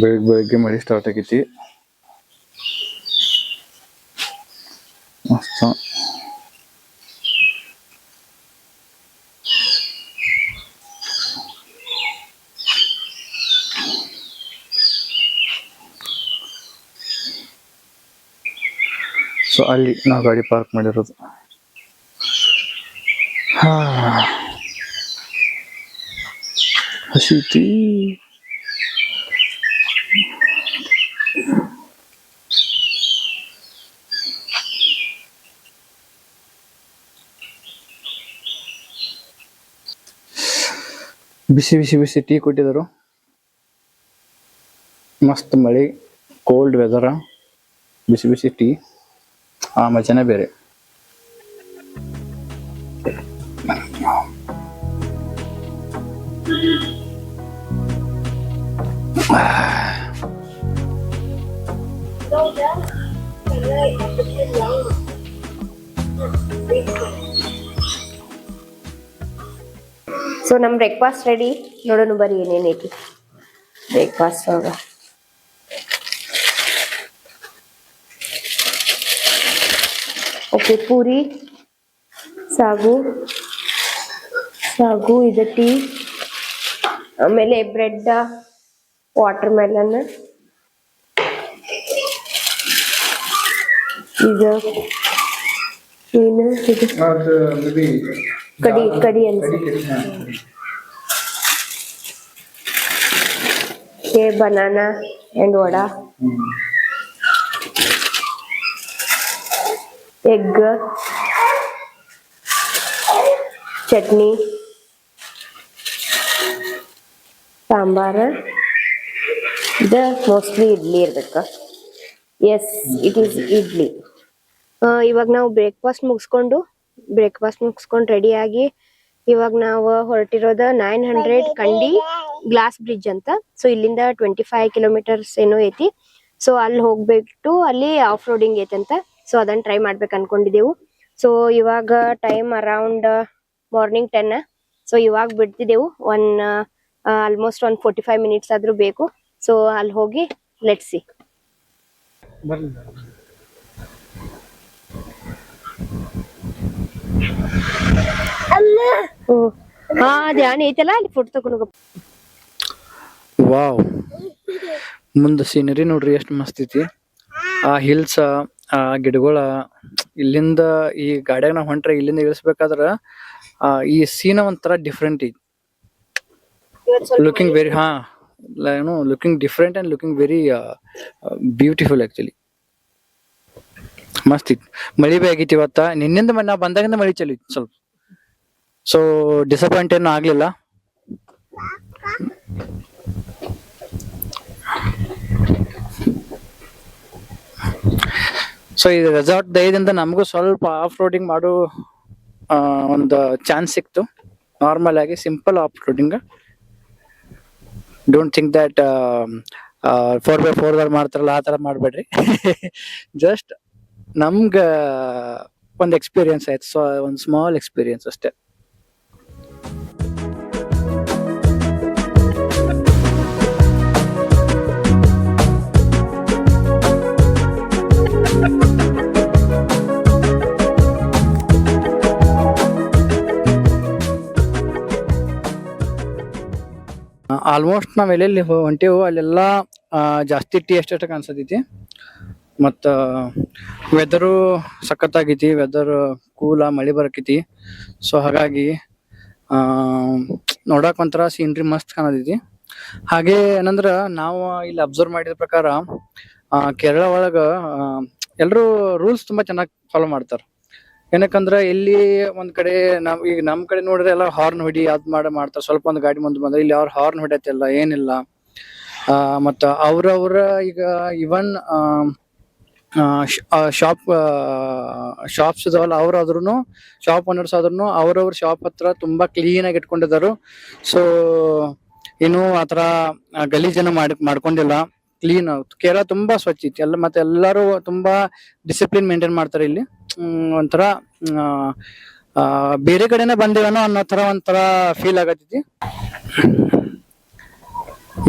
ಬೆಳಿಗ್ಗೆ ಮಳಿ ಸ್ಟಾರ್ಟ್ ಆಗೈತಿ. ಮಸ್ತ ಸೊ ಅಲ್ಲಿ ನಾವು ಗಾಡಿ ಪಾರ್ಕ್ ಮಾಡಿರೋದು. ಹಸಿತಿ ಬಿಸಿ ಬಿಸಿ ಬಿಸಿ ಟೀ ಕೊಟ್ಟಿದ್ರು. ಮಸ್ತ್ ಮಳಿ, ಕೋಲ್ಡ್ ವೆದರ, ಬಿಸಿ ಬಿಸಿ ಟೀ, ಆ ಮಜಾನೇ ಬೇರೆ. ಸೊ ನಮ್ ಬ್ರೇಕ್ಫಾಸ್ಟ್ ರೆಡಿ. ನೋಡೋಣ ಬರ್ರಿ ಏನೇನೈತಿ ಬ್ರೇಕ್ಫಾಸ್ಟ್ ಒಳಗ. ಓಕೆ, ಪೂರಿ, ಸಾಗು ಇದು ಟೀ, ಆಮೇಲೆ ಬ್ರೆಡ್, ವಾಟರ್ ಮೆಲನ್, ಇದು ಏನು ಇದು ಕಡಿ ಅನ್ಸುತ್ತೆ, banana and vada, egg, chutney, sambar. ಇದು ಮೋಸ್ಟ್ಲಿ ಇಡ್ಲಿ ಇರ್ಬೇಕ. Yes, it is idli. ಇವಾಗ ನಾವು ಬ್ರೇಕ್ಫಾಸ್ಟ್ ಮುಗಿಸ್ಕೊಂಡು ರೆಡಿ ಆಗಿ ಇವಾಗ ನಾವು ಹೊರಟಿರೋದ 900 ಕಂಡಿ ಗ್ಲಾಸ್ ಬ್ರಿಡ್ಜ್ ಅಂತ. ಸೊ ಇಲ್ಲಿಂದ 25 ಕಿಲೋಮೀಟರ್ಸ್ ಏನೋ ಐತಿ. ಸೊ ಅಲ್ಲಿ ಹೋಗ್ಬಿಟ್ಟು ಅಲ್ಲಿ ಆಫ್ ರೋಡಿಂಗ್ ಐತಂತ. ಸೊ ಅದನ್ನ ಟ್ರೈ ಮಾಡ್ಬೇಕು ಅನ್ಕೊಂಡಿದೆವು. ಸೊ ಇವಾಗ ಟೈಮ್ ಅರೌಂಡ್ ಮಾರ್ನಿಂಗ್ 10. ಸೊ ಇವಾಗ ಬಿಡ್ತಿದ್ದೆವು. ಆಲ್ಮೋಸ್ಟ್ 45 ಮಿನಿಟ್ಸ್ ಆದ್ರೂ ಬೇಕು. ಸೊ ಅಲ್ಲಿ ಹೋಗಿ ಲೆಟ್ಸ್ ಸಿ. ಧ್ಯಾನ ಐತಲ್ಲ, ಅಲ್ಲಿ ಫೋಟೋ ತಗೊಂಡು. ವಾವ್, ಮುಂದ ಸೀನರಿ ನೋಡ್ರಿ ಎಷ್ಟು ಮಸ್ತ್ ಐತಿ. ಆ ಹಿಲ್ಸ್, ಆ ಗಿಡಗಳ, ಇಲ್ಲಿಂದ ಈ ಗಾಡಿಯಾಗ ನಾವ್ ಹೊಂಟ್ರೆ ಇಲ್ಲಿಂದ ಇಳಿಸ್ಬೇಕಾದ್ರ ಈ ಸೀನ ಒಂಥರ ಡಿಫ್ರೆಂಟ್ ಐತಿ. Looking very looking different and looking very beautiful actually. ಮಸ್ತ್ ಇತ್ತು. ಮಳಿ ಬಿ ಆಗೈತಿ ಇವತ್ತ. ನಿನ್ನಿಂದ ನಾವು ಬಂದಾಗಿಂದ ಮಳಿ ಚಲೋ ಇತ್ತು ಸ್ವಲ್ಪ. ಸೊ ಡಿಸಪಾಯಿಂಟ್ ಏನು ಆಗ್ಲಿಲ್ಲ. ಸೊ ಈ ರೆಸಾರ್ಟ್ ದಯದಿಂದ ನಮಗೂ ಸ್ವಲ್ಪ ಆಫ್ ರೋಡಿಂಗ್ ಮಾಡೋ ಒಂದು ಚಾನ್ಸ್ ಸಿಕ್ತು. ನಾರ್ಮಲ್ ಆಗಿ simple off roading. Don't think that 4x4 ಮಾಡ್ತಾರಲ್ಲ ಆ ತರ ಮಾಡ್ಬೇಡ್ರಿ. ಜಸ್ಟ್ ನಮ್ಗ ಒಂದು ಎಕ್ಸ್ಪೀರಿಯನ್ಸ್ ಆಯ್ತು. ಸೊ ಒಂದು ಸ್ಮಾಲ್ ಎಕ್ಸ್ಪೀರಿಯನ್ಸ್ ಅಷ್ಟೇ. ಆಲ್ಮೋಸ್ಟ್ ನಾವ್ ಎಲ್ಲೆಲ್ಲಿ ಹೊಂಟೇವು ಅಲ್ಲೆಲ್ಲ ಜಾಸ್ತಿ ಟೀ ಎಸ್ಟೇಟ್ ಅನ್ಸತೈತಿ. ಮತ್ತ ವೆದರು ಸಖತ್ತಾಗೈತಿ. ವೆದರ್ ಕೂಲ, ಮಳಿ ಬರಕೈತಿ. ಸೊ ಹಾಗಾಗಿ ನೋಡಕ್ ಒಂಥರ ಸೀನ್ರಿ ಮಸ್ತ್ ಕಾಣತೈತಿ. ಹಾಗೆ ಏನಂದ್ರ ನಾವು ಇಲ್ಲಿ ಅಬ್ಸರ್ವ್ ಮಾಡಿದ ಪ್ರಕಾರ ಕೇರಳ ಒಳಗ ಎಲ್ರು ರೂಲ್ಸ್ ತುಂಬಾ ಚೆನ್ನಾಗಿ ಫಾಲೋ ಮಾಡ್ತಾರ. ಏನಕ್ಕಂದ್ರ ಇಲ್ಲಿ ಒಂದ್ ಕಡೆ ಈಗ ನಮ್ ಕಡೆ ನೋಡಿದ್ರೆ ಎಲ್ಲ ಹಾರ್ನ್ ಹೊಡಿ ಅದ್ ಮಾಡ್ತಾರ. ಸ್ವಲ್ಪ ಒಂದು ಗಾಡಿ ಮುಂದೆ ಬಂದ್ರೆ ಇಲ್ಲಿ ಅವ್ರ ಹಾರ್ನ್ ಹೊಡಿಯತ್ತಿಲ್ಲ, ಏನಿಲ್ಲ. ಮತ್ತ ಅವ್ರವ್ರ ಈಗ ಇವನ್ ಶಾಪ್ಸ್ ಇದಾವಲ್ಲ, ಅವ್ರಾದ್ರೂ ಶಾಪ್ ಓನರ್ಸ್ ಆದ್ರೂ ಅವ್ರವ್ರ ಶಾಪ್ ಹತ್ರ ತುಂಬಾ ಕ್ಲೀನ್ ಆಗಿ ಇಟ್ಕೊಂಡಿದ್ದಾರೆ. ಸೊ ಏನು ಆತರ ಗಲೀಜನ್ನ ಮಾಡ್ಕೊಂಡಿಲ್ಲ. ಕ್ಲೀನ್. ಕೇರಳ ತುಂಬಾ ಸ್ವಚ್ಛ ಐತಿ ಎಲ್ಲ. ಮತ್ತೆ ಎಲ್ಲಾರು ತುಂಬಾ ಡಿಸಿಪ್ಲಿನ್ ಮೇಂಟೈನ್ ಮಾಡ್ತಾರೆ ಇಲ್ಲಿ. ಒಂಥರ ಬೇರೆ ಕಡೆನೆ ಬಂದೇವನೋ ಅನ್ನೋ ತರ ಒಂಥರ ಫೀಲ್ ಆಗತೈತಿ.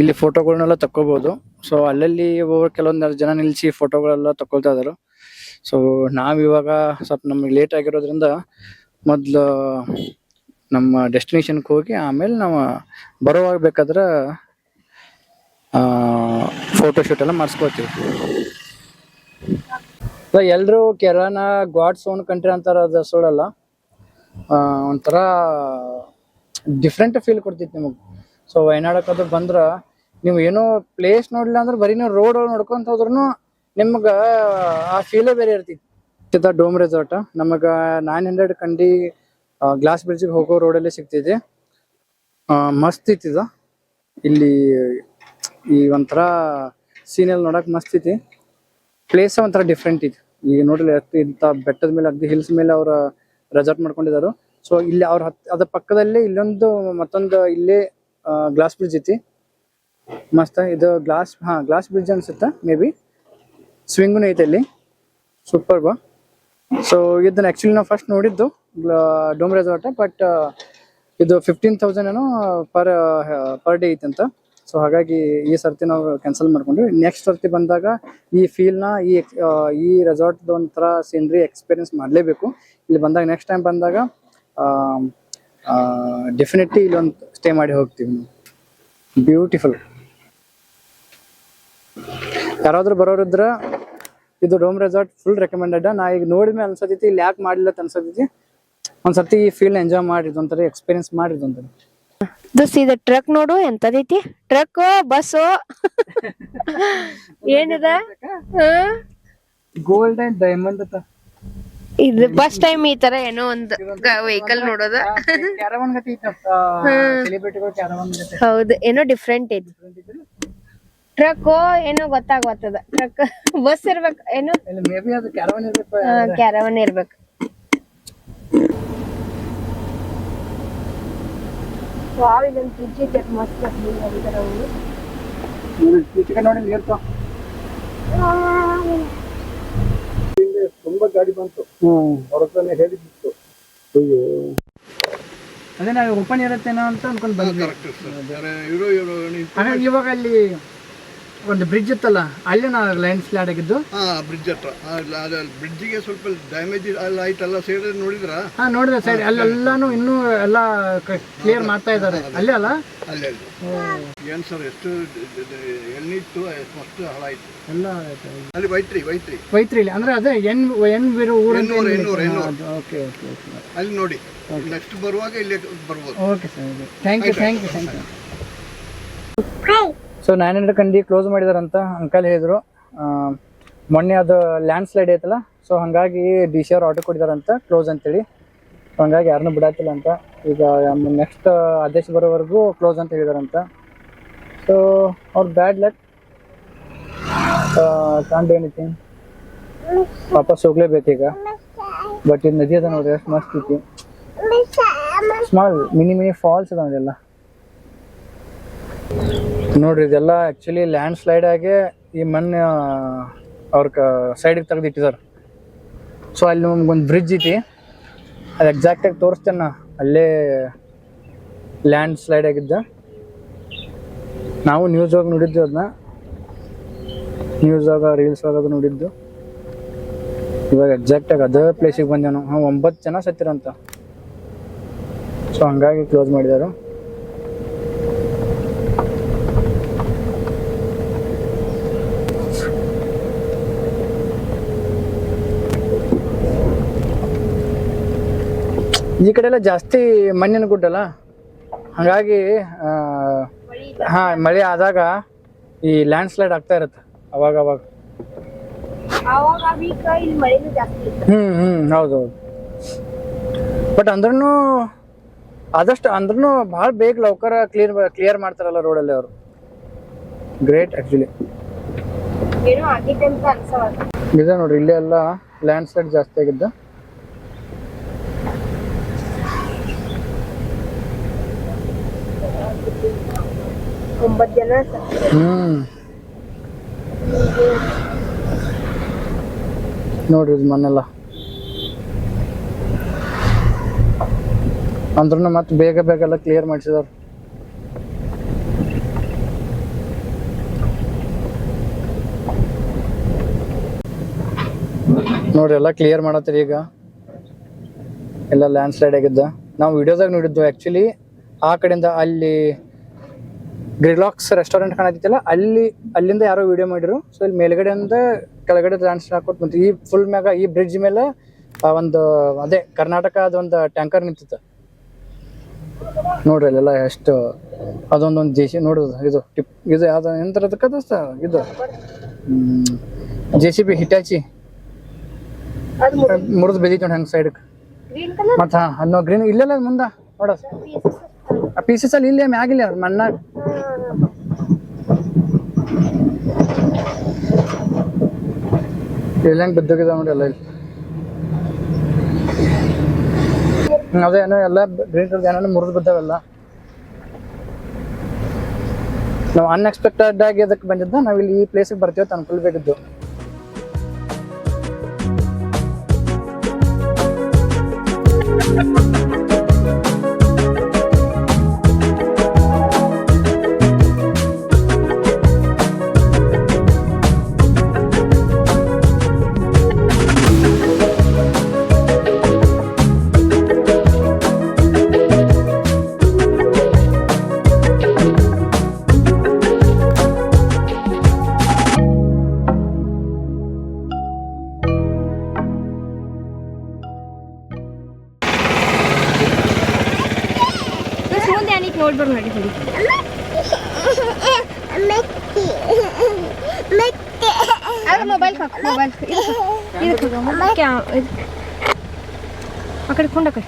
ಇಲ್ಲಿ ಫೋಟೋಗಳನ್ನೆಲ್ಲ ತಕ್ಕೋಬಹುದು. ಸೊ ಅಲ್ಲಲ್ಲಿ ಕೆಲವೊಂದು ಜನ ನಿಲ್ಸಿ ಫೋಟೋಗಳೆಲ್ಲ ತಕೊಳ್ತಾ ಇದಾರೆ. ಸೊ ನಾವ್ ಇವಾಗ ಸ್ವಲ್ಪ ನಮ್ಗೆ ಲೇಟ್ ಆಗಿರೋದ್ರಿಂದ ಮೊದ್ಲು ನಮ್ಮ ಡೆಸ್ಟಿನೇಷನ್ಗೆ ಹೋಗಿ ಆಮೇಲೆ ನಾವು ಬರುವಾಗ ಬೇಕಾದ್ರೆ ಫೋಟೋ ಶೂಟ್ ಎಲ್ಲ ಮಾಡಿಸ್ಕೋತೀವಿ. ಎಲ್ರು ಕೇರಳನ ಗಾಡ್ಸ್ ಓನ್ ಕಂಟ್ರಿ ಅಂತಾರ, ಅದು ಸುಳ್ಳಲ್ಲ. ಒಂಥರ ಡಿಫ್ರೆಂಟ್ ಫೀಲ್ ಕೊಡ್ತೈತಿ ನಿಮಗೆ. ಸೊ ವಯನಾಡಕ್ಕದು ಬಂದ್ರ ನೀವು ಏನೋ ಪ್ಲೇಸ್ ನೋಡ್ಲಿಲ್ಲ ಅಂದ್ರೆ ಬರೀ ನೀವು ರೋಡ್ ನೋಡ್ಕೊಂತ ಹೋದ್ರು ನಿಮ್ಗ ಆ ಫೀಲೇ ಬೇರೆ ಇರ್ತೈತಿ. ಡೋಮ್ ರೆಸಾರ್ಟ್ ನಮಗ 900 ಕಂಡಿ ಗ್ಲಾಸ್ ಬ್ರಿಡ್ಜ್ ಹೋಗೋ ರೋಡಲ್ಲಿ ಸಿಗ್ತಿದೆ. ಮಸ್ತ್ ಐತಿದ. ಇಲ್ಲಿ ಈ ಒಂಥರ ಸೀನಲ್ಲಿ ನೋಡಕ್ ಮಸ್ತ್ ಐತಿ. ಪ್ಲೇಸ್ ಒಂಥರ ಡಿಫ್ರೆಂಟ್ ಐತಿ. ಈಗ ನೋಡ್ರಿ ಇಂಥ ಬೆಟ್ಟದ ಮೇಲೆ ಅಗ್ದಿ ಹಿಲ್ಸ್ ಮೇಲೆ ಅವ್ರ ರೆಸಾರ್ಟ್ ಮಾಡ್ಕೊಂಡಿದಾರು. ಸೊ ಇಲ್ಲಿ ಅವ್ರ ಅದ್ರ ಪಕ್ಕದಲ್ಲಿ ಮತ್ತೊಂದು ಇಲ್ಲೇ ಗ್ಲಾಸ್ ಬ್ರಿಡ್ಜ್ ಐತಿ. ಮಸ್ತ್ ಇದು ಗ್ಲಾಸ್ ಬ್ರಿಡ್ಜ್ ಅನ್ಸುತ್ತ, ಮೇ ಬಿ ಸ್ವಿಂಗ್ನು ಐತೆ ಅಲ್ಲಿ. ಸೂಪರ್ ಬಾ. ಸೊ ಇದನ್ನ ಆಕ್ಚುಲಿ ನಾವು ಫಸ್ಟ್ ನೋಡಿದ್ದು ಡೋಮ್ ರೆಸಾರ್ಟ್, ಬಟ್ ಇದು 15,000 ಏನೋ ಪರ್ ಡೇ ಐತಂತ. ಸೊ ಹಾಗಾಗಿ ಈ ಸರ್ತಿ ನಾವು ಕ್ಯಾನ್ಸಲ್ ಮಾಡ್ಕೊಂಡ್ವಿ. ನೆಕ್ಸ್ಟ್ ಸರ್ತಿ ಬಂದಾಗ ಈ ಫೀಲ್ನ ಈ ರೆಸಾರ್ಟ್ ಒಂಥರ ಸೀನ್ರಿ ಎಕ್ಸ್ಪೀರಿಯನ್ಸ್ ಮಾಡಲೇಬೇಕು. ಇಲ್ಲಿ ಬಂದಾಗ ನೆಕ್ಸ್ಟ್ ಟೈಮ್ ಬಂದಾಗ ಡೆಫಿನೆಟ್ಲಿ ಇಲ್ಲೊಂದು ಸ್ಟೇ ಮಾಡಿ ಹೋಗ್ತೀವಿ. ಬ್ಯೂಟಿಫುಲ್. ಯಾರಾದ್ರೂ ಬರೋರಿದ್ರ ಇದು ಡೋಮ್ ರೆಸಾರ್ಟ್ ಫುಲ್ ರೆಕಮೆಂಡೆಡ್. ನಾ ಈಗ ನೋಡಿದ್ಮೇಲೆ ಅನ್ಸತೈತಿ ಇಲ್ಲಿ ಯಾಕೆ ಮಾಡಿಲ್ಲ ಅಂತ ಅನ್ಸತೈತಿ. ಒಂದ್ಸರ್ತಿ ಈ ಫೀಲ್ ಎಂಜಾಯ್ ಮಾಡಿದ್ ಒಂಥರ ಎಕ್ಸ್ಪೀರಿಯನ್ಸ್ ಮಾಡಿದ್ ಒಂಥರ. ಇದು ಟ್ರಕ್ ನೋಡು ಎಂತದೈತಿ. ಟ್ರಕ್ ಬಸ್ಸು ಏನಿದ ಗೋಲ್ಡ್ ಅಂಡ್ ಡೈಮಂಡ್ ಅಂತ. ಇದು ಫಸ್ಟ್ ಟೈಮ್ ಈ ತರ ಏನೋ ಒಂದು ವೆಹಿಕಲ್ ನೋಡೋದ. ಕ್ಯಾರವನ್ ಗತಿ ಸೆಲೆಬ್ರಿಟಿಗಳು ಕ್ಯಾರವನ್ ಗತಿ. ಹೌದು, ಏನೋ ಡಿಫ್ರೆಂಟ್ ಐತಿ. ಟ್ರಕ್ ಏನೋ ಗೊತ್ತಾಗ್ತದ. ಟ್ರಕ್ ಬಸ್ ಇರ್ಬೇಕು ಏನೋ, ಮೇ ಬಿ ಅದು ಕ್ಯಾರವನ್ ಇರ್ಬೇಕು. ಕ್ಯಾರವನ್ ಇರ್ಬೇಕು. ವಾವ್, ಇದೊಂದು ಫ್ರಿಡ್ಜ್ ಐತೆ ಮಸ್ತ್. ನೋಡಿ ನೀರ್ ತುಂಬಾ ಗಾಡಿ ಬಂತು. ಅವ್ರ ಹತ್ರನೇ ಹೇಳಿದ್ದು. ಅದೇ ನಾವು ಓಪನ್ ಇರತ್ತೇನೋ ಅಂತ ಅನ್ಕೊಂಡ್ ಬಂದ್ವಿ. ಇವಾಗ ಅಲ್ಲಿ ಒಂದು ಬ್ರಿಡ್ಜ್ ಇತ್ತಲ್ಲ, ಅಲ್ಲಿ ನಾವು ಲೈನ್ ಸ್ಲಾಡ್ ಆಗಿದ್ದು. ಬ್ರಿಡ್ಜ್ ಹತ್ರ ಬ್ರಿಡ್ಜಿಗೆ ಸ್ವಲ್ಪ ಡ್ಯಾಮೇಜ್ ಎಲ್ಲ ಆಯ್ತಲ್ಲ, ಸೈಡ್ ನೋಡಿದ್ರ? ನೋಡಿದೆ ಸೈಡ್ ಅಲ್ಲೆಲ್ಲಾನು ಇನ್ನೂ ಎಲ್ಲ ಕ್ಲಿಯರ್ ಮಾಡ್ತಾ ಇದ್ದಾರೆ. ಅಲ್ಲೇ ಅಲ್ಲ, ಅಲ್ಲೇ ಏನ್ ಸರ್ ಎಷ್ಟು ಎಣ್ಣಿತ್ತು, ಅಷ್ಟು ಹಾಳಾಯ್ತು ಎಲ್ಲ. ಅಲ್ಲಿ ವೈತ್ರಿ ಅಂದ್ರೆ ಅದೇ ಎನ್ ಬಿರು ಊರು. ಓಕೆ ಅಲ್ಲಿ ನೋಡಿ, ನೆಕ್ಸ್ಟ್ ಬರುವಾಗ ಇಲ್ಲೇ ಬರ್ಬೋದು. Okay sir, thank you. So 900 ಕಂಡಿ ಕ್ಲೋಸ್ ಮಾಡಿದಾರಂತ ಅಂಕಲ್ ಹೇಳಿದ್ರು. ಮೊನ್ನೆ ಅದು ಲ್ಯಾಂಡ್ ಸ್ಲೈಡ್ ಐತಲ್ಲ, ಸೊ ಹಂಗಾಗಿ DC ಅವ್ರು ಆರ್ಡರ್ ಕೊಟ್ಟಿದಾರಂತ ಕ್ಲೋಸ್ ಅಂತೇಳಿ. ಹಂಗಾಗಿ ಯಾರನ್ನೂ ಬಿಡಾತಿಲ್ಲ ಅಂತ. ಈಗ ನೆಕ್ಸ್ಟ್ ಆದೇಶ ಬರೋವರೆಗೂ ಕ್ಲೋಸ್ ಅಂತ ಹೇಳಿದಾರಂತ. ಸೊ ಅವ್ರ bad luck, can't do anything. ವಾಪಸ್ ಹೋಗ್ಲೇಬೇಕು ಈಗ. ಬಟ್ ಇದು ನದಿ ಅದ ನೋಡ್ರಿ, ಎಷ್ಟು ಮಸ್ತ್ ಐತಿ. ಸ್ಮಾಲ್ ಮಿನಿ ಫಾಲ್ಸ್ ಅದಾವ ಇದೆಲ್ಲ ನೋಡ್ರಿ. ಇದೆಲ್ಲ ಆಕ್ಚುಲಿ ಲ್ಯಾಂಡ್ ಸ್ಲೈಡ್ ಆಗಿ ಈ ಮಣ್ಣು ಅವ್ರ ಸೈಡಿಗೆ ತೆಗೆದಿಟ್ಟಿದ್ದಾರೆ. ಸೊ ಅಲ್ಲಿ ನಮ್ಗೊಂದು ಬ್ರಿಡ್ಜ್ ಐತಿ, ಅದು ಎಕ್ಸಾಕ್ಟಾಗಿ ತೋರಿಸ್ತೇನೆ ನಾ. ಅಲ್ಲೇ ಲ್ಯಾಂಡ್ ಸ್ಲೈಡ್ ಆಗಿದ್ದ. ನಾವು ನ್ಯೂಸ್ ಒಳಗೆ ನೋಡಿದ್ದು, ಅದನ್ನ ನ್ಯೂಸ್ ಆಗ ರೀಲ್ಸ್ ಆಗೋದು ನೋಡಿದ್ದು. ಇವಾಗ ಎಕ್ಸಾಕ್ಟಾಗಿ ಅದೇ ಪ್ಲೇಸಿಗೆ ಬಂದೆ ನಾವು. 9 ಜನ ಸತ್ತಿರಂತ. ಸೊ ಹಂಗಾಗಿ ಕ್ಲೋಸ್ ಮಾಡಿದಾರು. ಈ ಕಡೆ ಎಲ್ಲ ಜಾಸ್ತಿ ಮಣ್ಣಿನ ಗುಡ್ಡಲ್ಲ, ಹಾಗಾಗಿ ಮಳೆ ಆದಾಗ ಈ ಲ್ಯಾಂಡ್ ಸ್ಲೈಡ್ ಆಗ್ತಾ ಇರುತ್ತೆ ಅವಾಗ. ಹೌದೌದು. ಬಟ್ ಅಂದ್ರೂ ಆದಷ್ಟು ಭಾಳ ಬೇಗ ಲೌಕರ ಕ್ಲಿಯರ್ ಮಾಡ್ತಾರಲ್ಲ ರೋಡಲ್ಲಿ ಅವರು. Great actually. ನಿಜ ನೋಡ್ರಿ, ಇಲ್ಲೇ ಎಲ್ಲ ಲ್ಯಾಂಡ್ ಸ್ಲೈಡ್ ಜಾಸ್ತಿ ಆಗಿದ್ದ. ನೋಡ್ರಿ ಮನೆಲ್ಲ. ಅಂದ್ರೂ ಮತ್ತೆ ಬೇಗ ಎಲ್ಲ ಕ್ಲಿಯರ್ ಮಾಡಿಸಿದಾರ. ನೋಡ್ರಿ ಎಲ್ಲ ಕ್ಲಿಯರ್ ಮಾಡತ್ತೀರಿ ಈಗ ಎಲ್ಲ ಲ್ಯಾಂಡ್ ಸ್ಲೈಡ್ ಆಗಿದ್ದ ನಾವು ವಿಡಿಯೋದಾಗ ನೋಡಿದ್ದು ಆಕ್ಚುಲಿ ಆ ಕಡೆಯಿಂದ ಅಲ್ಲಿ ಗ್ರಿಲಾಕ್ಸ್ ರೆಸ್ಟೋರೆಂಟ್ ಕಾಣತಿತ್ತಲ್ಲ ಅಲ್ಲಿಂದ ಯಾರೋ ವಿಡಿಯೋ ಮಾಡಿರು. ಸೊ ಇಲ್ಲಿ ಮೇಲ್ಗಡೆಯಿಂದ ಕೆಳಗಡೆ ಲ್ಯಾಂಡ್ ಸ್ಲೈಡ್ ಹಾಕೊಟ್ ಬಂತು. ಈ ಫುಲ್ ಮ್ಯಾಗ ಈ ಬ್ರಿಡ್ಜ್ ಮೇಲೆ ಒಂದು ಅದೇ ಕರ್ನಾಟಕದ ಒಂದು ಟ್ಯಾಂಕರ್ ನಿಂತಿತ್ತು ನೋಡ್ರಿ ಅಲ್ಲೆಲ್ಲ ಎಷ್ಟು. ಅದೊಂದೊಂದು ಜೆಸಿ ನೋಡುದು ಇದು ಇದು ಯಾವ್ದು ಎಂತರದಕ್ಕ ಇದು JCB ಹಿಟಾಚಿ ಮುರಿದು ಬೆದೀತು ನೋಡಿ ಹಂಗೆ ಸೈಡ್ ಮತ್ತ ಅನ್ನೋ ಗ್ರೀನ್ ಇಲ್ಲೆಲ್ಲ ಮುಂದ ನೋಡ ಆ ಪೀಸಸ್ ಅಲ್ಲಿ ಇಲ್ಲೇ ಮ್ಯಾಗಿಲ್ಲ ಮಣ್ಣಾಗ ಇಲ್ಲ ಹೆಂಗ್ ಬಿದ್ದೋಗಿದಾವ ನೋಡಿ ಎಲ್ಲ ಇಲ್ಲಿ. ಅದೇ ಏನೋ ಎಲ್ಲ ಗ್ರೀನ್ ಕಲರ್ ಏನೋ ಮುರಿದು ಬಿದ್ದಾವೆಲ್ಲ. ನಾವು ಅನ್ಎಕ್ಸ್ಪೆಕ್ಟೆಡ್ ಆಗಿ ಅದಕ್ಕೆ ಬಂದಿದ್ದ ನಾವ್ ಇಲ್ಲಿ ಈ ಪ್ಲೇಸಿಗೆ ಬರ್ತೀವಿ ಅಂತ ಅನ್ಕೊಳ್ಬೇಕಿದ್ದು. ನೋಡ್ಬಾರ್ದು ನಡಿ ಹೊಡಿ ಮೊಬೈಲ್ ಮೊಬೈಲ್ ಆ ಕಡೆ ಕೊಂಡ ಕಡೆ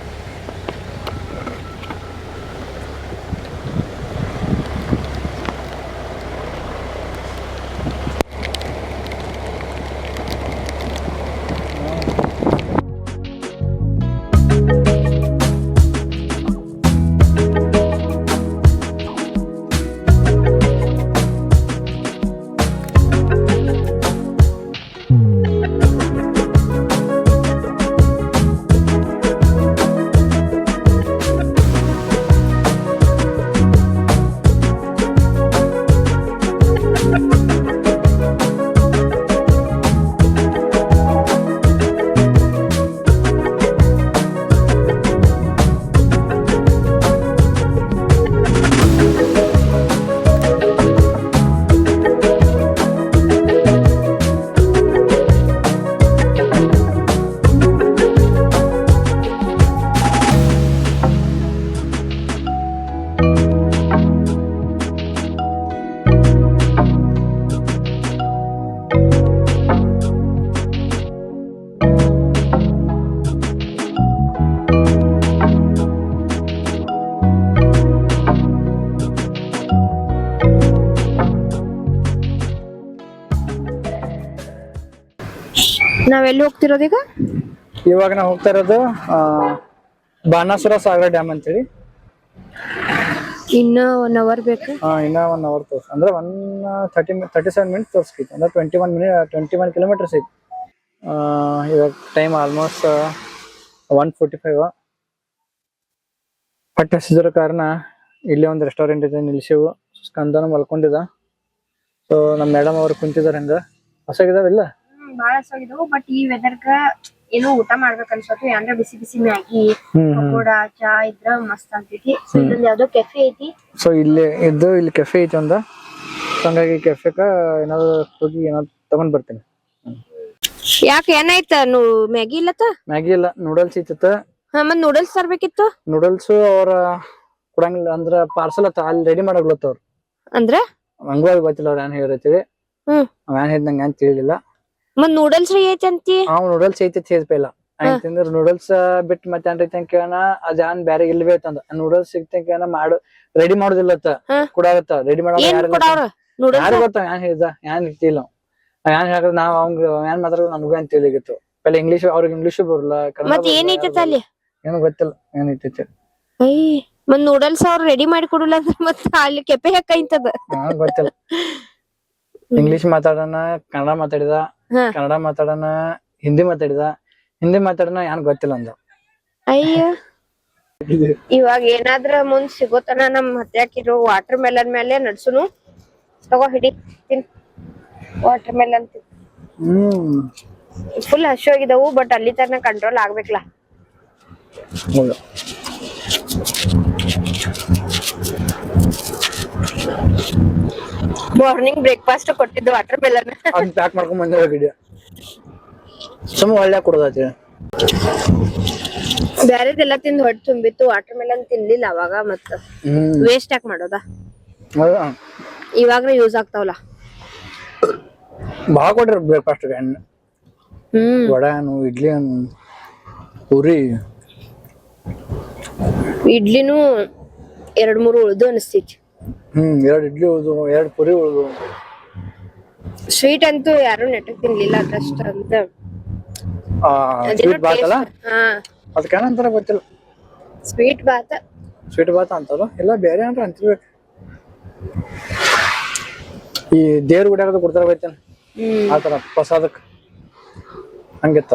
ನಾವೆಲ್ಲಿ ಹೋಗ್ತಿರೋದೀಗ? ಇವಾಗ ನಾವು ಹೋಗ್ತಾ ಇರೋದು ಬಾಣಾಸುರ ಸಾಗರ ಡ್ಯಾಮ್ ಅಂತೇಳಿ. ಇನ್ನ 1 ಅವರ್ ಬೇಕು. ಇನ್ನ 1 ಅವರ್ ತೋರ್ಸ್ ಅಂದ್ರೆ 37 ಮಿನಿಟ್ಸ್ ತೋರ್ಸ್ಕೈತಿ ಅಂದ್ರೆ 21 ಕಿಲೋಮೀಟರ್ಸ್ ಐತಿ. ಇವಾಗ ಟೈಮ್ ಆಲ್ಮೋಸ್ಟ್ 1:45. ಪಟ್ಟ ಹಸಿದ್ರ ಕಾರಣ ಇಲ್ಲೇ ಒಂದು ರೆಸ್ಟೋರೆಂಟ್ ಇದೆ ನಿಲ್ಸಿವು. ಸ್ಕಂದನ ಮಲ್ಕೊಂಡಿದ. ಸೊ ನಮ್ಮ ಮೇಡಮ್ ಅವ್ರು ಕುಂತಿದಾರ ಹಂಗ ಹೊಸಾಗಿದಾವಿಲ್ಲ ಬಾಳ ಹಸಾಗಿದಾವು. ಬಟ್ ಈ ವೆದರ್ಗ ಏನೋ ಊಟ ಮಾಡ್ಬೇಕು ಅನ್ಸತ್ತು. ಏನ್ರ ಬಿಸಿ ಬಿಸಿ ಮ್ಯಾಗಿ ಪಕೋಡಾ ಚಾ ಇದ್ರ ಮಸ್ತ್ ಆಗ್ತೈತಿ. ಸೊ ಇಲ್ಲೊಂದ್ ಯಾವ್ದೋ ಕೆಫೆ ಐತಿ. ಸೊ ಇಲ್ಲಿ ಕೆಫೆ ಐತಿ ಒಂದ. ಹಂಗಾಗಿ ಕೆಫೆಕ ಏನಾದ್ರು ಹೋಗಿ ಏನಾದ್ರು ತಗೊಂಡ್ ಬರ್ತೀನಿ. ಯಾಕೆ ಏನಾಯ್ತ? ಮ್ಯಾಗಿ ಇಲ್ಲತ್ತ? ಮ್ಯಾಗಿ ಇಲ್ಲ, ನೂಡಲ್ಸ್ ಐತಿತ್ತ. ಮತ್ ನೂಡಲ್ಸ್ ತರ್ಬೇಕಿತ್ತು. ನೂಡಲ್ಸ್ ಅವ್ರ ಕೊಡಂಗಿಲ್ಲ ಅಂದ್ರ ಪಾರ್ಸಲ್ ಅತ್ತ ಅಲ್ಲಿ ರೆಡಿ ಮಾಡಾಗ್ಲತ್ತ ಅವ್ರು. ಅಂದ್ರ ಹಂಗೂ ಗೊತ್ತಿಲ್ಲ ಅವ್ರ ಏನ್ ಹೇಳಿರತ್ತೀವಿ. ಏನ್ ಹೇಳಿದಂಗ ಏನ್ ತಿಳಿಲಿಲ್ಲ. ಮತ್ ನೂಡಲ್ಸ್ ಐತಿ ಅಂತಿ? ನೂಡಲ್ಸ್ ಐತಿ ಇಲ್ಲ ಅಂತಂದ್ರ ನೂಡಲ್ಸ್ ಬಿಟ್ಟು ಮತ್ತೆ ಏನ್ರೈತಿ ಅಂತ ಕೇಳೋಣ. ಅದೇನ್ ಬ್ಯಾರೆ ಇಲ್ಲಿ ಬೇಕಂದ ನೂಡಲ್ಸ್ ಸಿಗ್ತ ಕೇಳ ಮಾಡು ರೆಡಿ ಮಾಡುದಿಲ್ಲತ್ತ ಕೊಡಾಗತ್ತ. ರೆಡಿ ಮಾಡೋ ಯಾರು ಗೊತ್ತ ಏನ್ ಹೇಳಿದ ಏನ್ ಇರ್ತಿಲ್ಲ. ಏನ್ ಹೇಳಿದ್ರೆ ನಾವ್ ಅವಂಗ ಏನ್ ಮಾತಾಡ ನನ್ಗೂ ಅಂತ ತಿಳಿಗಿತ್ತು. ಪೆಲ್ಲ ಇಂಗ್ಲೀಷ್ ಅವ್ರಿಗೆ ಇಂಗ್ಲೀಷು ಬರಲ್ಲ, ಏನು ಗೊತ್ತಿಲ್ಲ ಏನೈತಿ. ಮತ್ ನೂಡಲ್ಸ್ ಅವ್ರು ರೆಡಿ ಮಾಡಿ ಕೊಡಲ್ಲ ಅಂದ್ರೆ ಮತ್ತ ಅಲ್ಲಿ ಕೆಪೆ ಹಾಕೈತದ ಗೊತ್ತಿಲ್ಲ. ಇಂಗ್ಲೀಷ್ ಮಾತಾಡೋಣ, ಕನ್ನಡ ಮಾತಾಡಿದ, ಕನ್ನಡ ಮಾತಾಡೋಣ, ಹಿಂದಿ ಮಾತಾಡೋಣ ಏನ್ ಗೊತ್ತಿಲ್ಲ ಅಂದ. ಅಯ್ಯ ಇವಾಗ ಏನಾದ್ರ ಮುಂದ್ ಸಿಗೋತನ ನಮ್ ಹತ್ಯಾಕಿರೋ ವಾಟರ್ ಮೆಲನ್ ಮೇಲೆ ನಡ್ಸುನು. ತಗೋ ಹಿಡಿ ತಿನ್ ವಾಟರ್ ಮೆಲನ್. ಫುಲ್ ಹಶು ಆಗಿದಾವು ಬಟ್ ಅಲ್ಲಿ ತನಕ ಕಂಟ್ರೋಲ್ ಆಗ್ಬೇಕಲ್ಲ. ಹೌದು. ಮಾರ್ನಿಂಗ್ ಬ್ರೇಕ್ಫಾಸ್ಟ್ ಕೊಟ್ಟಿದ್ದು ವಾಟರ್ ಮೆಲನ್. ಅದನ್ನ ಪ್ಯಾಕ್ ಮಾಡ್ಕೊಂಡ್ ಬಂದೇವೆ ಗಿಡ ಸುಮ್ಮ ಒಳ್ಳೆ ಕೊಡೋದೈತಿ. ಬ್ಯಾರೆದೆಲ್ಲ ತಿಂದು ಹೊಟ್ಟೆ ತುಂಬಿತ್ತು, ವಾಟರ್ ಮೆಲನ್ ತಿನ್ಲಿಲ್ಲ ಅವಾಗ. ಮತ್ತ ವೇಸ್ಟ್ ಯಾಕೆ ಮಾಡೋದ, ಇವಾಗ ಯೂಸ್ ಆಗ್ತಾವಲ್ಲ. ಭಾಳ ಕೊಟ್ರಿ ಬ್ರೇಕ್ಫಾಸ್ಟ್ ಹಣ್ಣು, ವಡಾನು, ಇಡ್ಲಿ, ಪೂರಿ. ಇಡ್ಲಿನೂ 2-3 ಉಳ್ದು ಅನಿಸ್ತೈತಿ. 2 ಇಡ್ಲಿ ಉಳ್ದು, 2 ಪೂರಿ ಉಳ್ದು. ಸ್ವೀಟ್ ಅಂತೂ ಯಾರು ನೆಟ್ಟಗ್ ತಿನ್ಲಿಲ್ಲ ಅದಷ್ಟ ಅಂತ. ಸ್ವೀಟ್ ಬಾತ್ ಅಲ್ಲ, ಅದಕ್ಕೆ ಏನಂತಾರ ಗೊತ್ತಿಲ್ಲ. ಸ್ವೀಟ್ ಬಾತ್ ಅಂತಲ್ಲ, ಎಲ್ಲ ಬೇರೆ ಅಂತ ಅಂತಿರ್ಬೇಕು. ಈ ದೇವ್ರ ಗುಡಿಯಾಗ ಕೊಡ್ತಾರ ಗೊತ್ತೇನ, ಆತರ ಪ್ರಸಾದಕ್ ಹಂಗಿತ್ತ.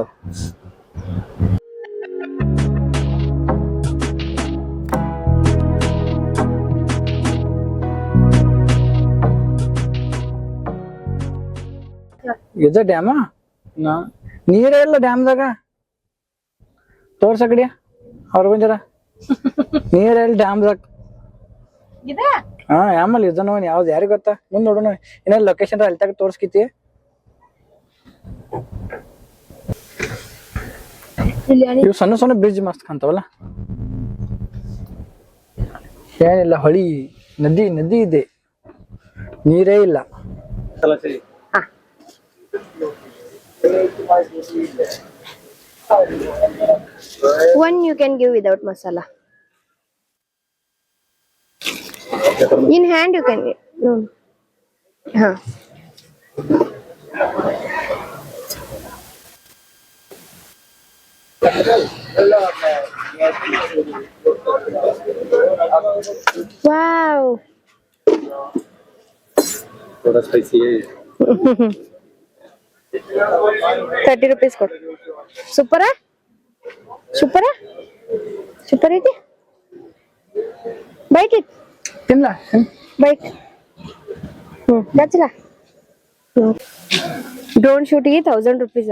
ಇದ ಡ್ಯಾಮ, ನೀರೇ ಇಲ್ಲ ಡ್ಯಾಮ್ದಾಗ. ತೋರ್ಸ ಕಡಿಯ ಅವ್ರಿಗೊಂಜರ ನೀರೇ ಇಲ್ಲ ಡ್ಯಾಮ್ದಾಗ. ಆಮೇಲೆ ಇದನ್ನ ಯಾವ್ದು ಯಾರಿಗ ಗೊತ್ತಾ, ಮುಂದ್ ನೋಡೋಣ. ಏನ ಲೊಕೇಶನ್ ಅಲ್ಲಿ ತಗ ತೋರ್ಸ್ಕಿತಿ. ಇವ್ ಸಣ್ಣ ಸಣ್ಣ ಬ್ರಿಡ್ಜ್ ಮಸ್ತ್ ಕಾಣ್ತಾವಲ್ಲ. ಏನಿಲ್ಲ, ಹೊಳಿ, ನದಿ ಇದೆ, ನೀರೇ ಇಲ್ಲ. One you can give without masala. In hand you can give. No. Wow. थोड़ा स्पाइसी है. 30 rupees ಕೊಡು. ಸೂಪರ್ ಐತಿ. ಬೈಟ್ ಇಟ್, ತಿನ್ಲ ಬೈಟ್. ಗಚ್ಚಲ. ಡ್ರೋನ್ ಶೂಟಿಗೆ 1000 rupees.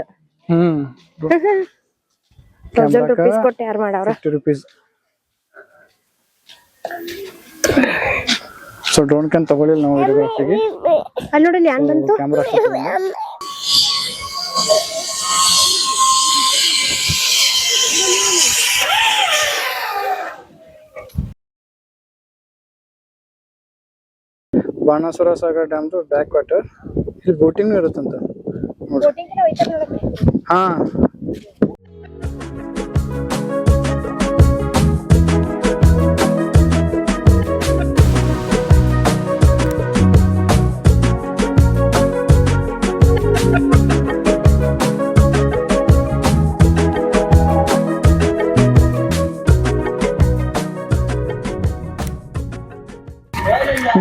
1000 rupees ಕೊಟ್ಟು ಯಾರು ಮಾಡವ್ರ? 50 rupees. ಸೊ ಡ್ರೋನ್ ಕ್ಯಾನ್ ತಗೊಳ್ಳಿಲ್ಲ ನಾವು ವಿಡಿಯೋಗ್ರಾಫಿಗೆ. ಅಲ್ಲಿ ನೋಡಲಿ ಯಾನ್ ಬಂತು. ಕ್ಯಾಮ್ರಾ ಬಾಣಾಸುರ ಸಾಗರ್ ಡ್ಯಾಮ್ದು ಬ್ಯಾಕ್ ವಾಟರ್. ಇಲ್ಲಿ ಬೋಟಿಂಗ್ ಇರುತ್ತಂತ. ಹಾ,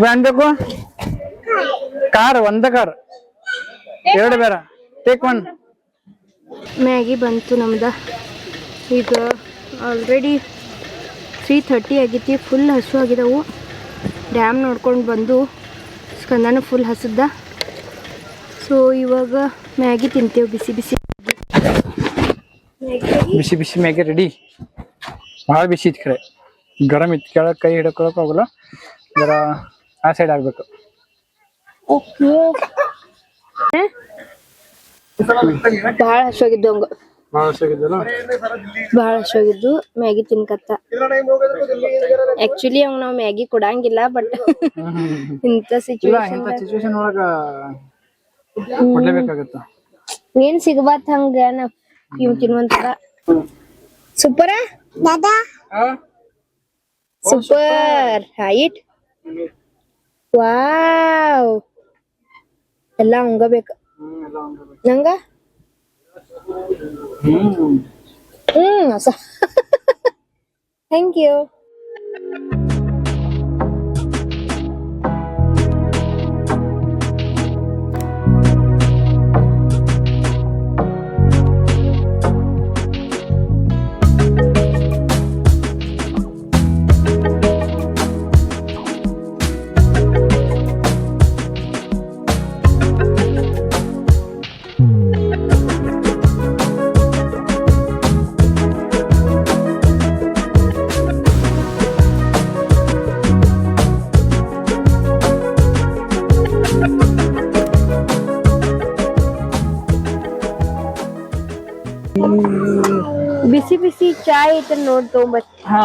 ವ್ಯಾನ್ ಬೇಕು? ಕಾರ್, ಒಂದ ಕಾರ್, 2 ಬೇಡ. ಟೇಕ್ 1. ಮ್ಯಾಗಿ ಬಂತು ನಮ್ದ. ಈಗ ಆಲ್ರೆಡಿ 3:30 ಆಗೈತಿ. ಫುಲ್ ಹಸು ಆಗಿದಾವು. ಡ್ಯಾಮ್ ನೋಡ್ಕೊಂಡು ಬಂದು ಸ್ಕಂದನ ಫುಲ್ ಹಸದ. ಸೊ ಇವಾಗ ಮ್ಯಾಗಿ ತಿಂತೇವೆ. ಬಿಸಿ ಬಿಸಿ ಮ್ಯಾಗಿ ರೆಡಿ. ಭಾಳ ಬಿಸಿ ಇತ್ತು, ಕರೆ ಗರಂ ಇತ್ತು. ಕೆಳಗೆ ಕೈ ಹಿಡ್ಕೊಳಕ್ ಹೋಗಲ್ಲ, ಜರ ಆ ಸೈಡ್ ಆಗ್ಬೇಕು. ಭಾಳ ಹಸುವಾಗಿದ್ದು ಅವಂಗ, ಭಾಳ ಹಸುವಾಗಿದ್ದು. ಮ್ಯಾಗಿ ತಿನ್ಕತ್ತ. ಆಕ್ಚುಲಿ ಅವ್ ನಾವ್ ಮ್ಯಾಗಿ ಕೊಡಂಗಿಲ್ಲ, ಬಟ್ ಇಂಥ ಸಿಚುವೇಶನ್ ಒಳಗ ಕೊಡ್ಲೇಬೇಕಾಗತ್ತ. ಏನ್ ಸಿಗಬಾತ್ ಹಂಗ ಇವ್ ತಿನ್ನುವಂತರ. Super super height. ವಾವ್, ಎಲ್ಲ ಹಂಗ ಬೇಕ ನಂಗ. Thank you. ಚಾಯ್ ಐತೆ ನೋಡ್ ತೊಗೊಂಬರ್. ಹಾ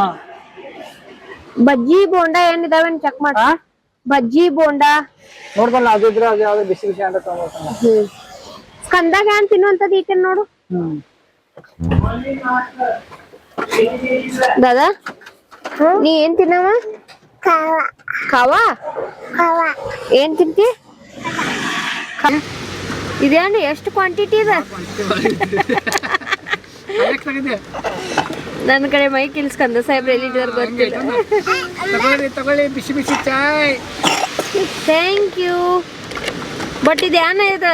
ಬಜ್ಜಿ ಬೋಂಡಾ ಏನಿದಾವೆ ಚೆಕ್ ಮಾಡ. ಹಾ ಬಜ್ಜಿ ಬೋಂಡಾ ನೋಡ್ದಲ್ಲ ಅದು ಇದ್ರೆ ಅದು ಯಾವ್ದು ಬಿಸಿ ಬಿಸಿ ಅಂತ ತಗೊಂಡ್ಬರ್ತಾನ. ಸ್ಕಂದಾಗ ಏನ್ ತಿನ್ನುವಂತದ್ ಐತೆ ನೋಡು ದಾದಾ. ನೀ ಏನ್ ತಿನ್ನವ? ಖಾವಾ ಏನ್ ತಿಂತಿ? ಇದೇನು ಎಷ್ಟು ಕ್ವಾಂಟಿಟಿ ಇದೆ? ನನ್ನ ಕಡೆ ಮೈ ಕಿಲ್ಸ್ಕಂದ ಸಾಹೇಬ್ರ ಎಲ್ಲಿದ್ದಾರೆ ಗೊತ್ತಿಲ್ಲ. ತಗೊಳ್ಳಿ ಬಿಸಿ ಬಿಸಿ ಚಾಯ್. Thank you. ಬಟ್ ಇದು ಏನ ಇದು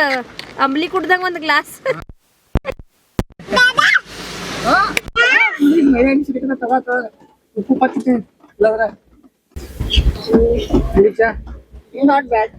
ಅಂಬ್ಲಿ ಕುಡ್ದಂಗ ಒಂದು ಗ್ಲಾಸ್. ಉಪ್ಪು ಪತ್ತಿ ಇಲ್ಲದ್ರ ನಾಟ್ ಬ್ಯಾಡ್.